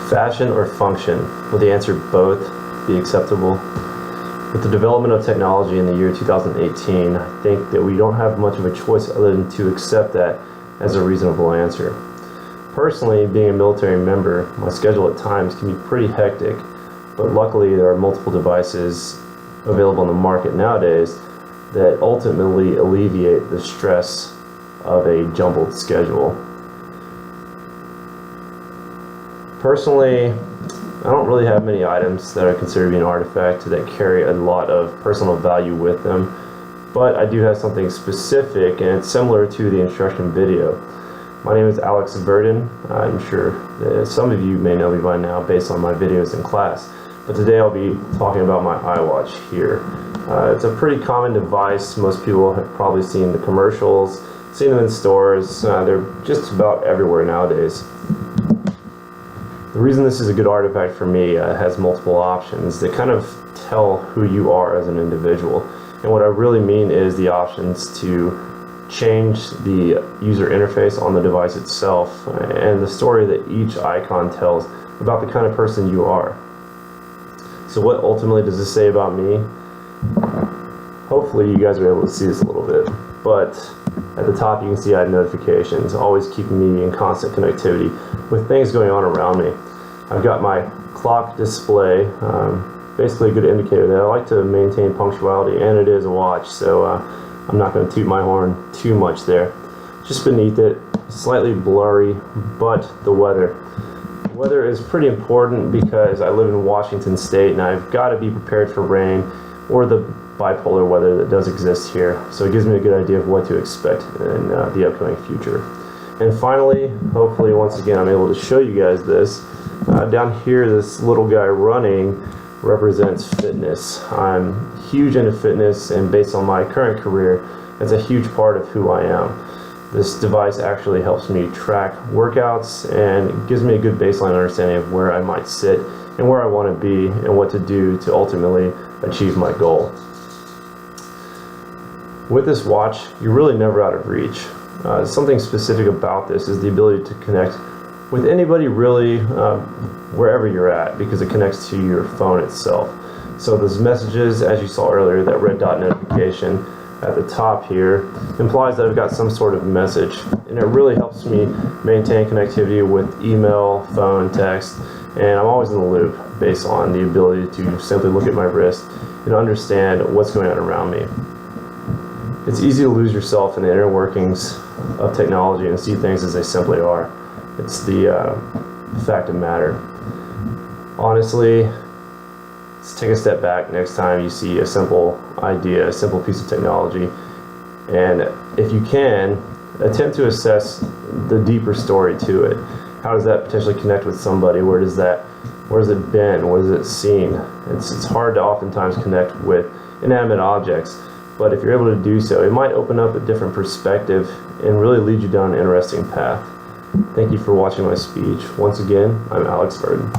Fashion or function? Would the answer both be acceptable? With the development of technology in the year 2018, I think that we don't have much of a choice other than to accept that as a reasonable answer. Personally, being a military member, my schedule at times can be pretty hectic, but luckily there are multiple devices available in the market nowadays that ultimately alleviate the stress of a jumbled schedule. Personally, I don't really have many items that I consider to be an artifact that carry a lot of personal value with them, but I do have something specific, and it's similar to the instruction video. My name is Alex Verdon. I'm sure that some of you may know me by now based on my videos in class, but today I'll be talking about my iWatch here. It's a pretty common device. Most people have probably seen the commercials, seen them in stores. They're just about everywhere nowadays. The reason this is a good artifact for me has multiple options that kind of tell who you are as an individual. And what I really mean is the options to change the user interface on the device itself and the story that each icon tells about the kind of person you are. So what ultimately does this say about me? Hopefully you guys are able to see this a little bit, but at the top you can see I have notifications, always keeping me in constant connectivity with things going on around me. I've got my clock display, basically a good indicator that I like to maintain punctuality, and it is a watch, so I'm not going to toot my horn too much there. Just beneath it, slightly blurry, but the weather. The weather is pretty important because I live in Washington State and I've got to be prepared for rain or the bipolar weather that does exist here. So it gives me a good idea of what to expect in the upcoming future. And finally, hopefully once again I'm able to show you guys this. Down here, this little guy running represents fitness. I'm huge into fitness, and based on my current career, it's a huge part of who I am. This device actually helps me track workouts and gives me a good baseline understanding of where I might sit and where I want to be and what to do to ultimately achieve my goal. With this watch, you're really never out of reach. Something specific about this is the ability to connect with anybody really wherever you're at, because it connects to your phone itself. So those messages, as you saw earlier, that red dot notification at the top here implies that I've got some sort of message, and it really helps me maintain connectivity with email, phone, text, and I'm always in the loop based on the ability to simply look at my wrist and understand what's going on around me. It's easy to lose yourself in the inner workings of technology and see things as they simply are. It's the fact of matter. Honestly, let's take a step back next time you see a simple idea, a simple piece of technology, and if you can, attempt to assess the deeper story to it. How does that potentially connect with somebody? Where has it been? What has it seen? It's hard to oftentimes connect with inanimate objects, but if you're able to do so, it might open up a different perspective and really lead you down an interesting path. Thank you for watching my speech. Once again, I'm Alex Verdon.